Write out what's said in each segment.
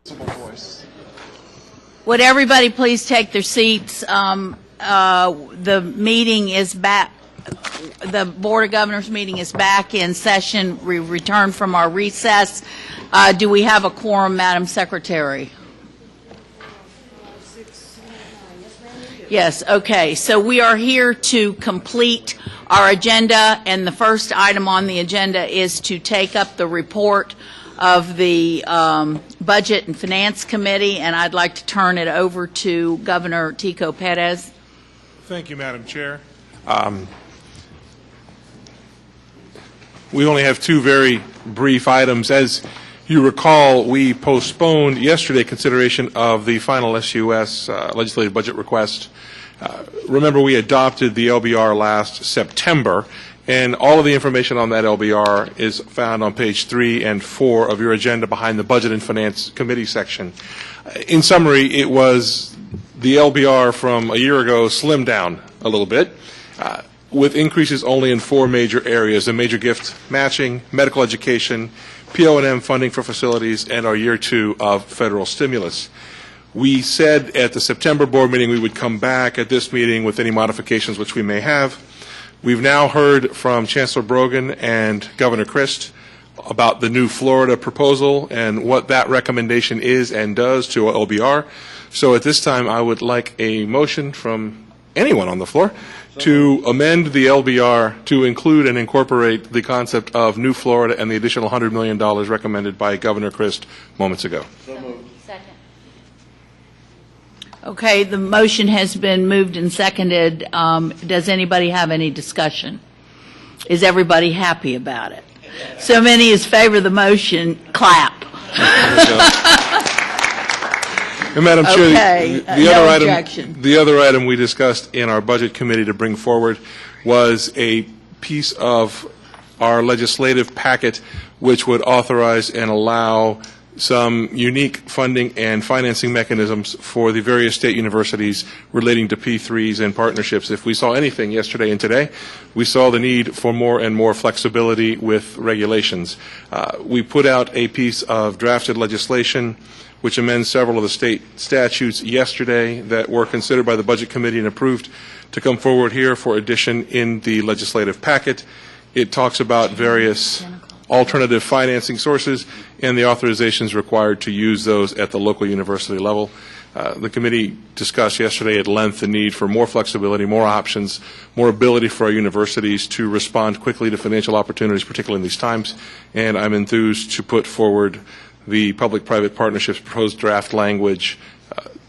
Voice. Would everybody please take their seats? The meeting is back. The Board of Governors meeting is back in session. We returned from our recess. Do we have a quorum, Madam Secretary? Yes, okay. So we are here to complete our agenda, and the first item on the agenda is to take up the report of the Budget and Finance Committee, and I'd like to turn it over to Governor Tico Perez. Thank you, Madam Chair. We only have two very brief items. As you recall, we postponed yesterday consideration of the final SUS legislative budget request. Remember, we adopted the LBR last September, and all of the information on that LBR is found on page 3 and 4 of your agenda behind the Budget and Finance Committee section. In summary, it was the LBR from a year ago slimmed down a little bit, with increases only in 4 major areas: the major gift matching, medical education, PO&M funding for facilities, and our year 2 of federal stimulus. We said at the September board meeting we would come back at this meeting with any modifications which we may have. We've now heard from Chancellor Brogan and Governor Christ about the new Florida proposal and what that recommendation is and does to LBR. So at this time, I would like a motion from anyone on the floor to amend the LBR to include and incorporate the concept of new Florida and the additional $100 million recommended by Governor Christ moments ago. So moved. Second. Okay, the motion has been moved and seconded. Does anybody have any discussion? Is everybody happy about it? So many as favor the motion, clap. And Madam Chair, Okay, the other item we discussed in our Budget Committee to bring forward was a piece of our legislative packet which would authorize and allow some unique funding and financing mechanisms for the various state universities relating to P3s and partnerships. If we saw anything yesterday and today, we saw the need for more and more flexibility with regulations. We put out a piece of drafted legislation which amends several of the state statutes yesterday that were considered by the Budget Committee and approved to come forward here for addition in the legislative packet. It talks about various alternative financing sources and the authorizations required to use those at the local university level. The committee discussed yesterday at length the need for more flexibility, more options, more ability for our universities to respond quickly to financial opportunities, particularly in these times. And I'm enthused to put forward the public-private partnerships proposed draft language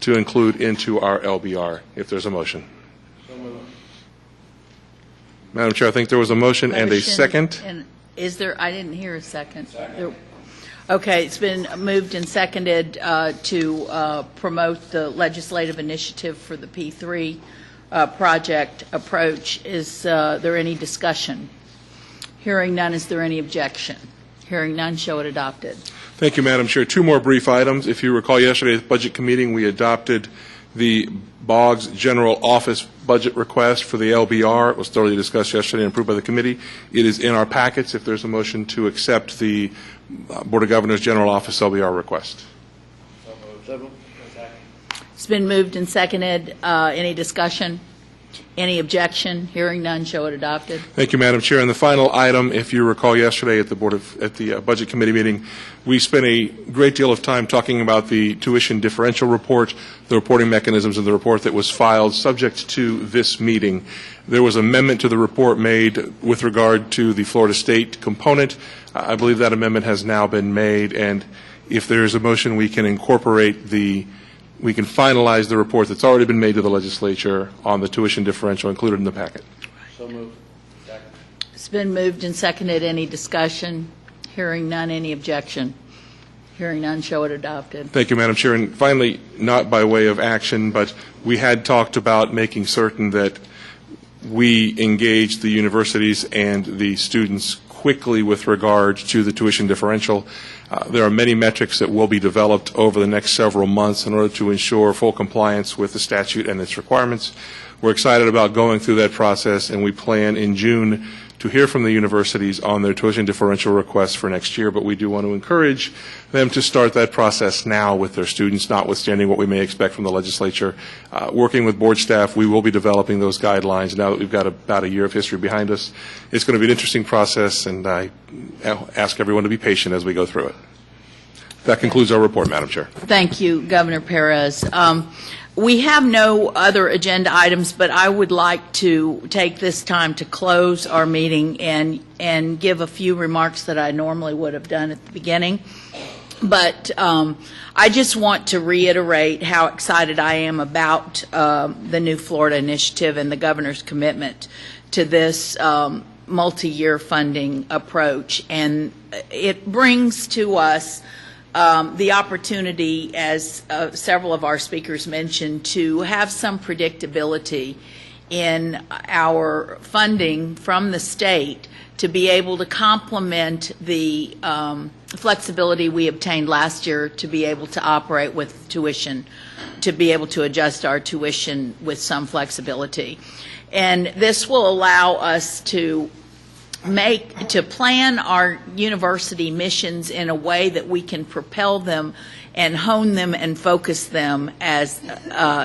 to include into our LBR, if there's a motion. Madam Chair, I think there was a motion and a second. And is there? I didn't hear a second. Okay, it's been moved and seconded to promote the legislative initiative for the P3 project approach. Is there any discussion? Hearing none, is there any objection? Hearing none, show it adopted. Thank you, Madam Chair. 2 more brief items. If you recall, yesterday at the Budget Committee, we adopted the BOG's General Office budget request for the LBR. It was thoroughly discussed yesterday and approved by the committee. It is in our packets if there's a motion to accept the Board of Governors General Office LBR request. It's been moved and seconded. Any discussion? Any objection? Hearing none, show it adopted. Thank you, Madam Chair. And the final item, if you recall yesterday at the Budget Committee meeting, we spent a great deal of time talking about the tuition differential report, the reporting mechanisms of the report that was filed subject to this meeting. There was an amendment to the report made with regard to the Florida State component. I believe that amendment has now been made, and if there is a motion, we can we can finalize the report that's already been made to the legislature on the tuition differential included in the packet. So moved. Second. It's been moved and seconded. Any discussion? Hearing none, any objection? Hearing none, show it adopted. Thank you, Madam Chair. And finally, not by way of action, but we had talked about making certain that we engage the universities and the students quickly with regard to the tuition differential. There are many metrics that will be developed over the next several months in order to ensure full compliance with the statute and its requirements. We're excited about going through that process, and we plan in June to hear from the universities on their tuition differential requests for next year, but we do want to encourage them to start that process now with their students, notwithstanding what we may expect from the legislature. Working with board staff, we will be developing those guidelines now that we've got about a year of history behind us. It's going to be an interesting process, and I ask everyone to be patient as we go through it. That concludes our report, Madam Chair. Thank you, Governor Perez. We have no other agenda items, but I would like to take this time to close our meeting and give a few remarks that I normally would have done at the beginning. But I just want to reiterate how excited I am about the New Florida Initiative and the governor's commitment to this multi-year funding approach. And it brings to us the opportunity, as several of our speakers mentioned, to have some predictability in our funding from the state to be able to complement the flexibility we obtained last year to be able to operate with tuition, to be able to adjust our tuition with some flexibility. And this will allow us to plan our university missions in a way that we can propel them and hone them and focus them as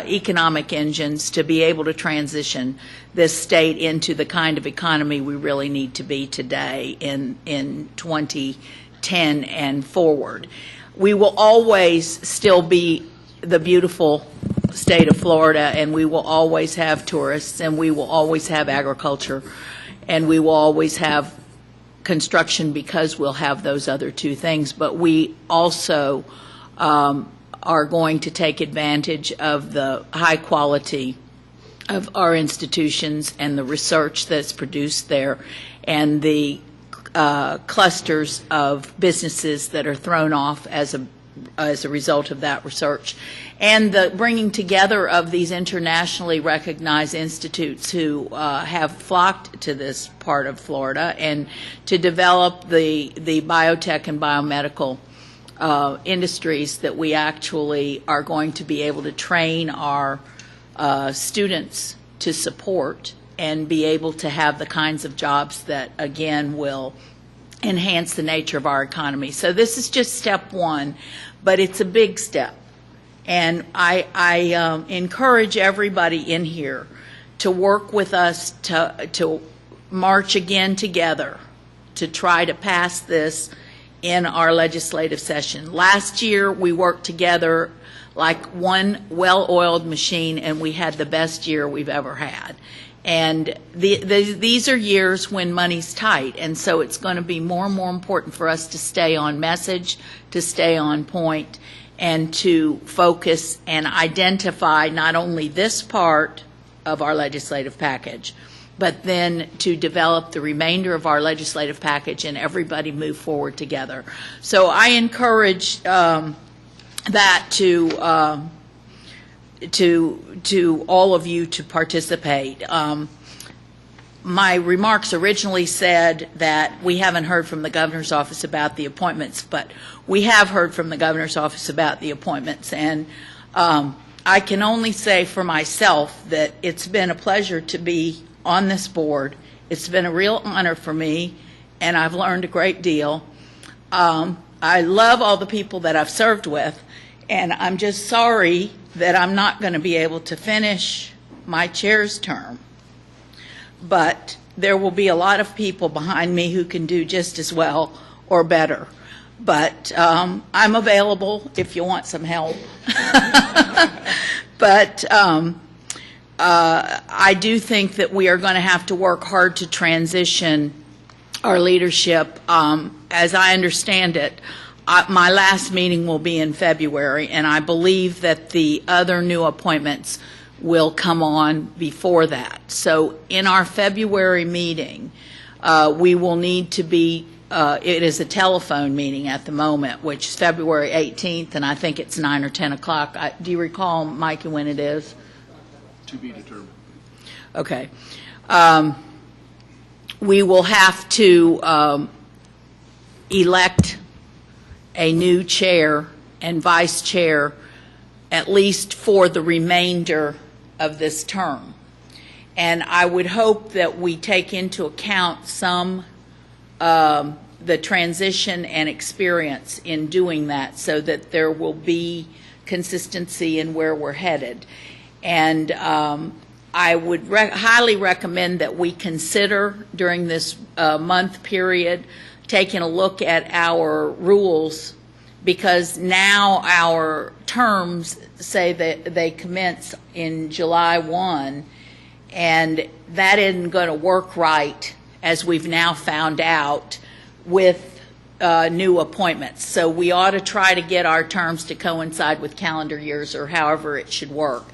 economic engines to be able to transition this state into the kind of economy we really need to be today in 2010 and forward. We will always still be the beautiful state of Florida, and we will always have tourists, and we will always have agriculture, and we will always have construction because we'll have those other two things. But we also are going to take advantage of the high quality of our institutions and the research that's produced there and the clusters of businesses that are thrown off as a result of that research, and the bringing together of these internationally recognized institutes who have flocked to this part of Florida and to develop the biotech and biomedical industries that we actually are going to be able to train our students to support and be able to have the kinds of jobs that, again, will enhance the nature of our economy. So this is just step one, but it's a big step. And I encourage everybody in here to work with us to march again together to try to pass this in our legislative session. Last year, we worked together like one well-oiled machine, and we had the best year we've ever had. And these are years when money's tight, and so it's going to be more and more important for us to stay on message, to stay on point, and to focus and identify not only this part of our legislative package, but then to develop the remainder of our legislative package and everybody move forward together. So I encourage that to all of you to participate. My remarks originally said that we haven't heard from the governor's office about the appointments, but we have heard from the governor's office about the appointments. And I can only say for myself that it's been a pleasure to be on this board. It's been a real honor for me, and I've learned a great deal. I love all the people that I've served with, and I'm just sorry that I'm not going to be able to finish my chair's term. But there will be a lot of people behind me who can do just as well or better. But I'm available if you want some help. But I do think that we are going to have to work hard to transition our leadership. As I understand it, my last meeting will be in February, and I believe that the other new appointments will come on before that. So in our February meeting, we will need to be, it is a telephone meeting at the moment, which is February 18th, and I think it's 9 or 10 o'clock. Do you recall, Mikey, when it is? To be determined. Okay. We will have to elect a new chair and vice chair at least for the remainder of this term. And I would hope that we take into account some the transition and experience in doing that, so that there will be consistency in where we're headed. And I would highly recommend that we consider during this month period taking a look at our rules, because now our terms say that they commence in July 1, and that isn't going to work right, as we've now found out, with new appointments. So we ought to try to get our terms to coincide with calendar years, or however it should work.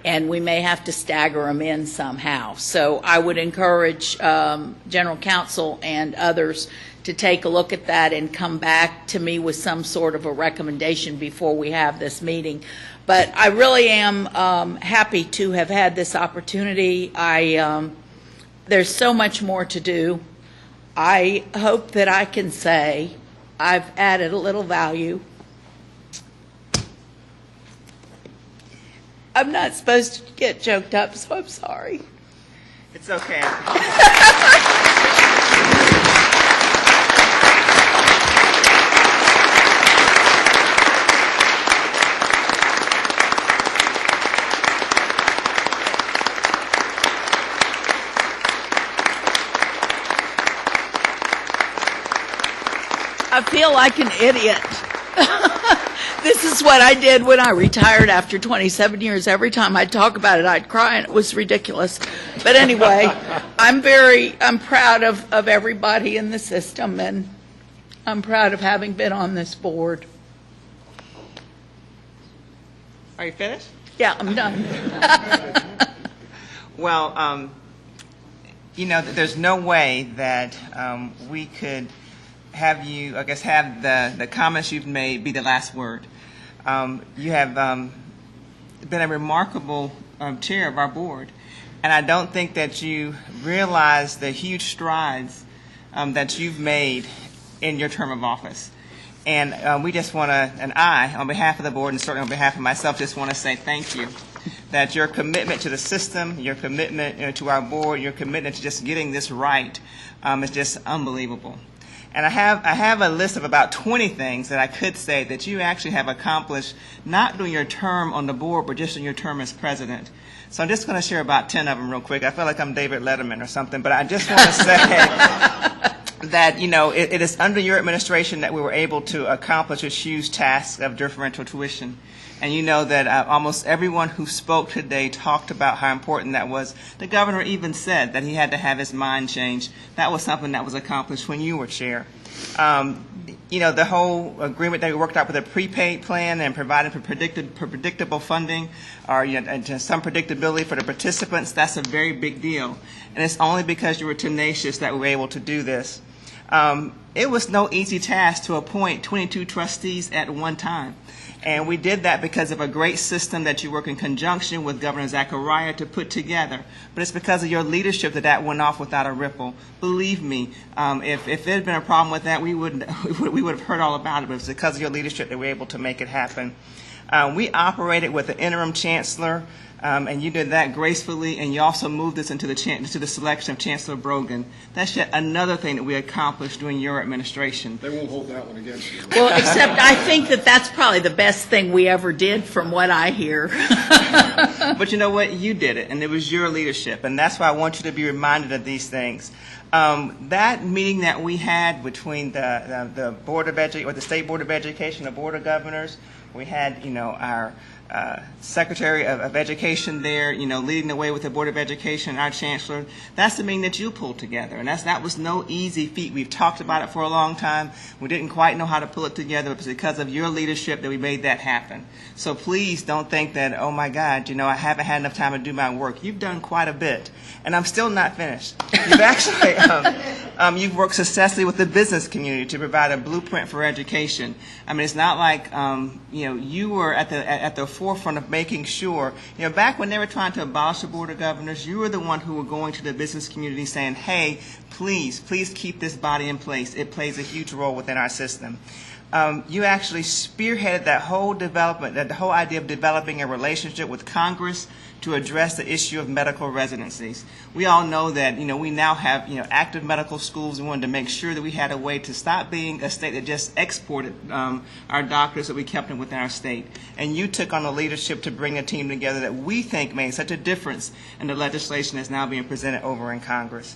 And we may have to stagger them in somehow. So I would encourage General Counsel and others to take a look at that and come back to me with some sort of a recommendation before we have this meeting. But I really am happy to have had this opportunity. There's so much more to do. I hope that I can say I've added a little value. I'm not supposed to get choked up, so I'm sorry. It's okay. I feel like an idiot. This is what I did when I retired after 27 years. Every time I'd talk about it, I'd cry, and it was ridiculous. But anyway, I'm proud of everybody in the system, and I'm proud of having been on this board. Are you finished? Yeah, I'm done. Well, you know, there's no way that we could have you, I guess, have the comments you've made be the last word. You have been a remarkable chair of our board, and I don't think that you realize the huge strides that you've made in your term of office. And we just want to, and I, on behalf of the board and certainly on behalf of myself, just want to say thank you. That your commitment to the system, your commitment to our board, your commitment to just getting this right is just unbelievable. And I have a list of about 20 things that I could say that you actually have accomplished, not during your term on the board, but just in your term as president. So I'm just going to share about 10 of them real quick. I feel like I'm David Letterman or something, but I just want to say that, you know, it is under your administration that we were able to accomplish this huge task of differential tuition. And you know that almost everyone who spoke today talked about how important that was. The governor even said that he had to have his mind changed. That was something that was accomplished when you were chair. You know, the whole agreement that we worked out with a prepaid plan and providing for predictable funding, or you know, just some predictability for the participants, that's a very big deal. And it's only because you were tenacious that we were able to do this. It was no easy task to appoint 22 trustees at one time. And we did that because of a great system that you work in conjunction with Governor Zachariah to put together. But it's because of your leadership that went off without a ripple. Believe me, if there had been a problem with that, we would have heard all about it. But it's because of your leadership that we were able to make it happen. We operated with the interim chancellor, and you did that gracefully, and you also moved us into the selection of Chancellor Brogan. That's yet another thing that we accomplished during your administration. They won't hold that one against you. Well, except I think that that's probably the best thing we ever did, from what I hear. But you know what? You did it, and it was your leadership, and that's why I want you to be reminded of these things. That meeting that we had between the Board of Education, or the State Board of Education, the Board of Governors, we had, you know, our Secretary of Education there, you know, leading the way with the Board of Education, our Chancellor. That's the meeting that you pulled together, and that was no easy feat. We've talked about it for a long time. We didn't quite know how to pull it together. It was because of your leadership that we made that happen. So please don't think that, oh my God, you know, I haven't had enough time to do my work. You've done quite a bit, and I'm still not finished. You've actually, you've worked successfully with the business community to provide a blueprint for education. I mean, it's not like, you know, you were at the forefront of making sure, you know, back when they were trying to abolish the Board of Governors, you were the one who were going to the business community saying, hey, please keep this body in place. It plays a huge role within our system. You actually spearheaded that whole development, the whole idea of developing a relationship with Congress to address the issue of medical residencies. We all know that, we now have, active medical schools. We wanted to make sure that we had a way to stop being a state that just exported our doctors, that we kept them within our state. And you took on the leadership to bring a team together that we think made such a difference in the legislation that's now being presented over in Congress.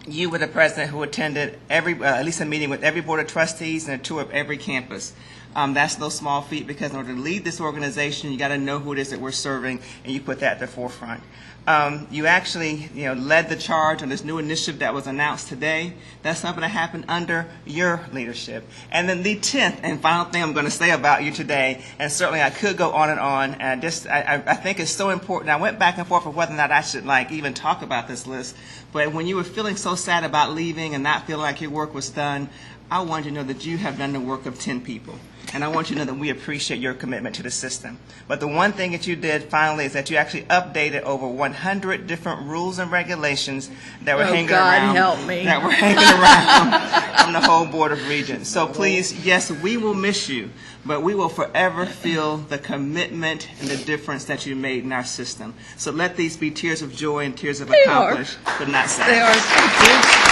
You were the president who attended at least a meeting with every board of trustees and a tour of every campus. That's no small feat, because in order to lead this organization, you got to know who it is that we're serving, and you put that at the forefront. You actually, led the charge on this new initiative that was announced today. That's something that happened under your leadership. And then the 10th and final thing I'm going to say about you today, and certainly I could go on and on, and I think it's so important. I went back and forth for whether or not I should even talk about this list, but when you were feeling so sad about leaving and not feeling like your work was done, I want you to know that you have done the work of 10 people. And I want you to know that we appreciate your commitment to the system. But the one thing that you did finally is that you actually updated over 100 different rules and regulations that were hanging around. Help me. That were hanging around from the whole Board of Regents. So please, yes, we will miss you, but we will forever feel the commitment and the difference that you made in our system. So let these be tears of joy and tears of accomplishment, but not sad. They are. Thank you.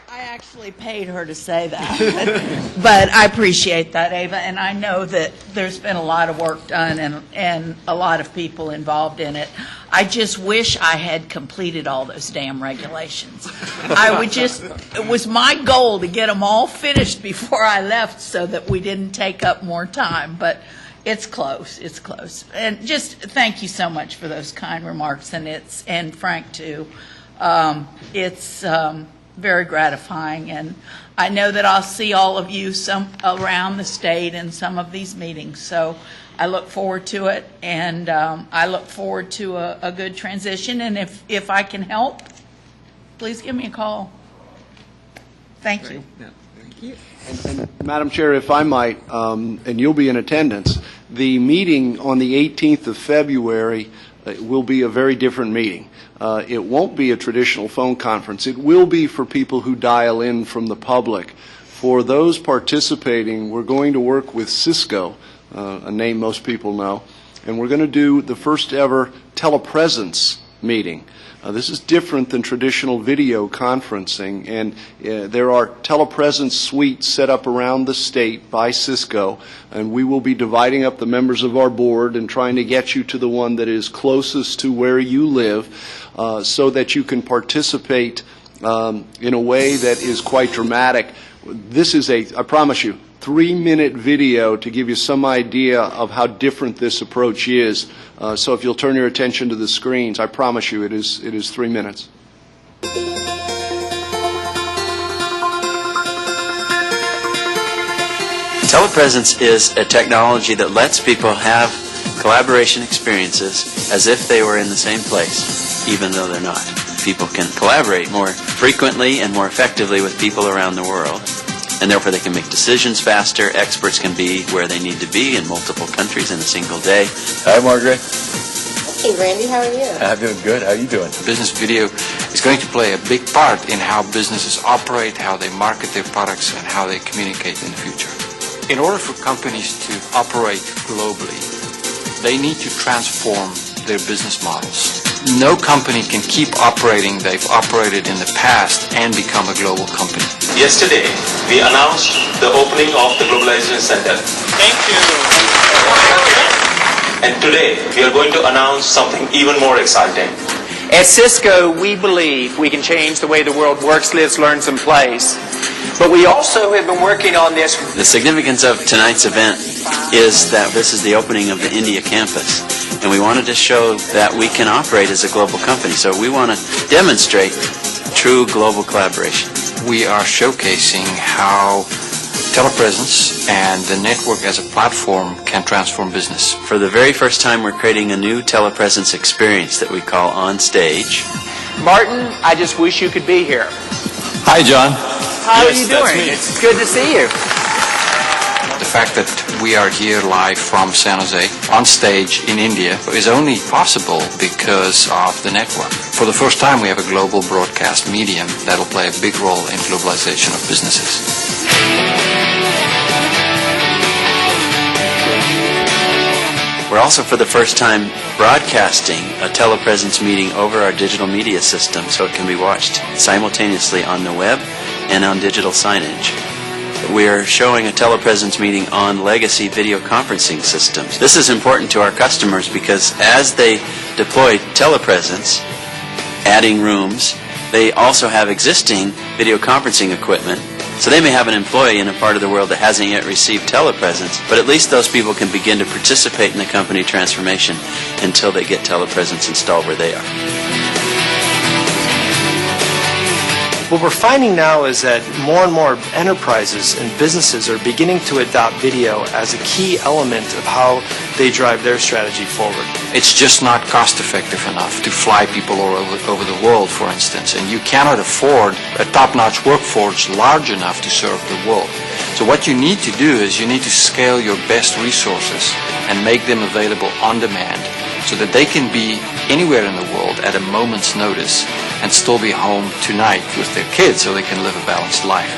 I actually paid her to say that, but I appreciate that, Ava, and I know that there's been a lot of work done and a lot of people involved in it. I just wish I had completed all those damn regulations. It was my goal to get them all finished before I left so that we didn't take up more time, but it's close. And just thank you so much for those kind remarks, and Frank too. It's very gratifying, and I know that I'll see all of you around the state in some of these meetings. So I look forward to it, and I look forward to a good transition. And if I can help, please give me a call. Thank you. Thank you. And Madam Chair, if I might, and you'll be in attendance, the meeting on the 18th of February will be a very different meeting. It won't be a traditional phone conference. It will be for people who dial in from the public. For those participating, we're going to work with Cisco, a name most people know, and we're going to do the first ever telepresence meeting. This is different than traditional video conferencing, and there are telepresence suites set up around the state by Cisco, and we will be dividing up the members of our board and trying to get you to the one that is closest to where you live, so that you can participate in a way that is quite dramatic. This is I promise you, 3-minute video to give you some idea of how different this approach is. So if you'll turn your attention to the screens, I promise you it is 3 minutes. Telepresence is a technology that lets people have collaboration experiences as if they were in the same place, even though they're not. People can collaborate more frequently and more effectively with people around the world, and therefore they can make decisions faster. Experts can be where they need to be in multiple countries in a single day. Hi, Margaret. Hey, Randy, how are you? I'm doing good. How are you doing? Business video is going to play a big part in how businesses operate, how they market their products, and how they communicate in the future. In order for companies to operate globally, they need to transform their business models. No company can keep operating they've operated in the past and become a global company. Yesterday, we announced the opening of the Globalization Center. Thank you. And today, we are going to announce something even more exciting. At Cisco, we believe we can change the way the world works, lives, learns, and plays. But we also have been working on this. The significance of tonight's event is that this is the opening of the India campus, and we wanted to show that we can operate as a global company. So we want to demonstrate true global collaboration. We are showcasing how telepresence and the network as a platform can transform business. For the very first time, we're creating a new telepresence experience that we call On Stage. Martin, I just wish you could be here. Hi, John. How are you doing? It's good to see you. The fact that we are here live from San Jose on stage in India is only possible because of the network. For the first time, we have a global broadcast medium that will play a big role in globalization of businesses. We're also, for the first time, broadcasting a telepresence meeting over our digital media system so it can be watched simultaneously on the web and on digital signage. We're showing a telepresence meeting on legacy video conferencing systems. This is important to our customers because as they deploy telepresence, adding rooms, they also have existing video conferencing equipment. So they may have an employee in a part of the world that hasn't yet received telepresence, but at least those people can begin to participate in the company transformation until they get telepresence installed where they are. What we're finding now is that more and more enterprises and businesses are beginning to adopt video as a key element of how they drive their strategy forward. It's just not cost effective enough to fly people all over the world, for instance, and you cannot afford a top-notch workforce large enough to serve the world. So what you need to do is you need to scale your best resources and make them available on demand so that they can be anywhere in the world at a moment's notice and still be home tonight with their kids so they can live a balanced life.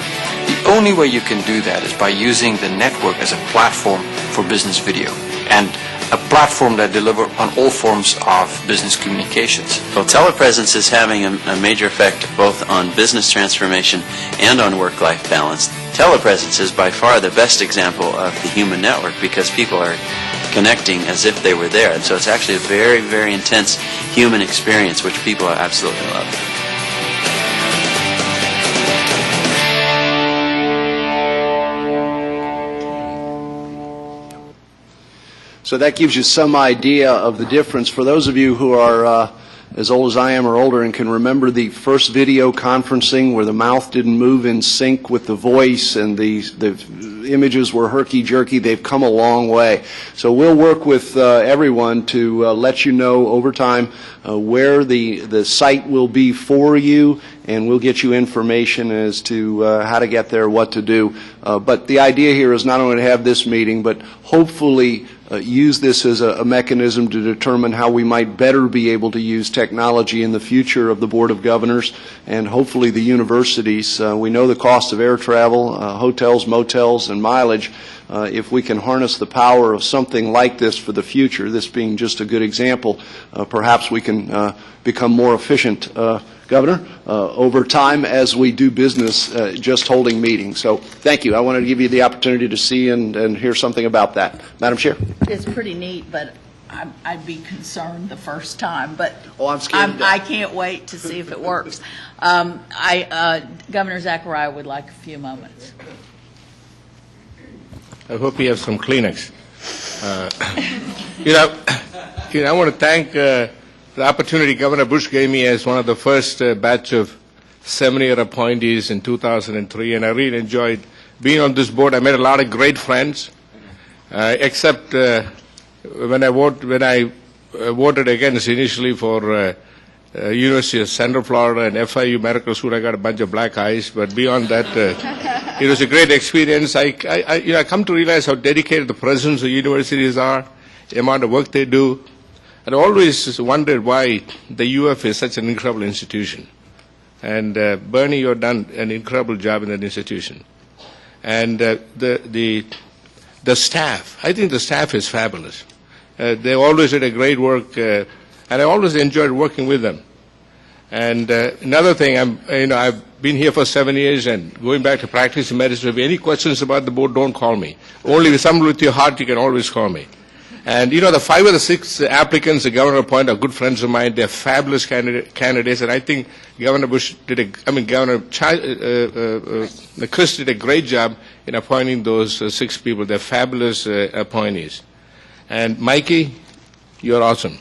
The only way you can do that is by using the network as a platform for business video and a platform that delivers on all forms of business communications. Well, telepresence is having a major effect both on business transformation and on work-life balance. Telepresence is by far the best example of the human network because people are connecting as if they were there. And so it's actually a very, very intense human experience which people absolutely love. So that gives you some idea of the difference. For those of you who are as old as I am or older and can remember the first video conferencing where the mouth didn't move in sync with the voice and the images were herky-jerky, they've come a long way. So we'll work with everyone to let you know over time where the site will be for you, and we'll get you information as to how to get there, what to do. But the idea here is not only to have this meeting, but hopefully use this as a mechanism to determine how we might better be able to use technology in the future of the Board of Governors and hopefully the universities. We know the cost of air travel, hotels, motels, and mileage. If we can harness the power of something like this for the future, this being just a good example, perhaps we can become more efficient, Governor, over time as we do business just holding meetings. So thank you. I wanted to give you the opportunity to see and hear something about that. Madam Chair? It's pretty neat, but I'd be concerned the first time. But I'm scared. I can't wait to see if it works. Governor Zachariah would like a few moments. I hope you have some Kleenex. I want to thank the opportunity Governor Bush gave me as one of the first batch of 7-year appointees in 2003, and I really enjoyed being on this board. I made a lot of great friends, except when I voted against initially for University of Central Florida and FIU Medical School. I got a bunch of black eyes, but beyond that, it was a great experience. I come to realize how dedicated the presidents of universities are, the amount of work they do. And I always wondered why the UF is such an incredible institution. And Bernie, you've done an incredible job in that institution. And the staff, I think the staff is fabulous. They always did a great work, and I always enjoyed working with them. And another thing, I've been here for 7 years, and going back to practice in medicine, if you have any questions about the board, don't call me. Only with someone with your heart, you can always call me. And the 5 of the 6 applicants the governor appointed are good friends of mine. They're fabulous candidates, and I think Governor Bush Governor Chris did a great job in appointing those 6 people. They're fabulous appointees. And Mikey, you're awesome.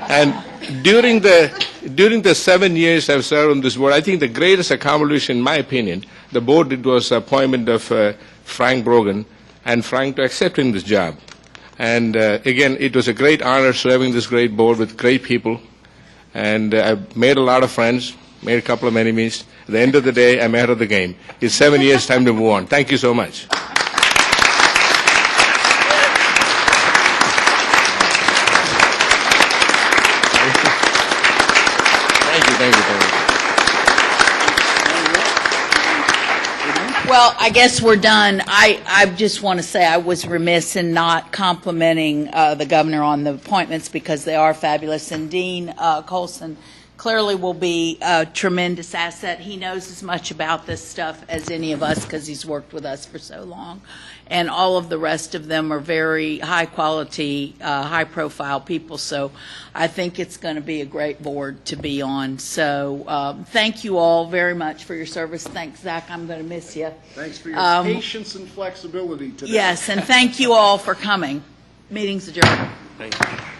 And during the 7 years I've served on this board, I think the greatest accomplishment, in my opinion, the board did was the appointment of Frank Brogan, and Frank to accepting this job. And again, it was a great honor serving this great board with great people. and I've made a lot of friends, made a couple of enemies. At the end of the day, I'm ahead of the game. It's 7 years, time to move on. Thank you so much. Thank you. Well, I guess we're done. I just want to say I was remiss in not complimenting the governor on the appointments because they are fabulous. And Dean Colson clearly will be a tremendous asset. He knows as much about this stuff as any of us because he's worked with us for so long. And all of the rest of them are very high quality, high profile people. So I think it's going to be a great board to be on. So thank you all very much for your service. Thanks, Zach. I'm going to miss you. Thanks for your patience and flexibility today. Yes, and thank you all for coming. Meeting's adjourned. Thank you.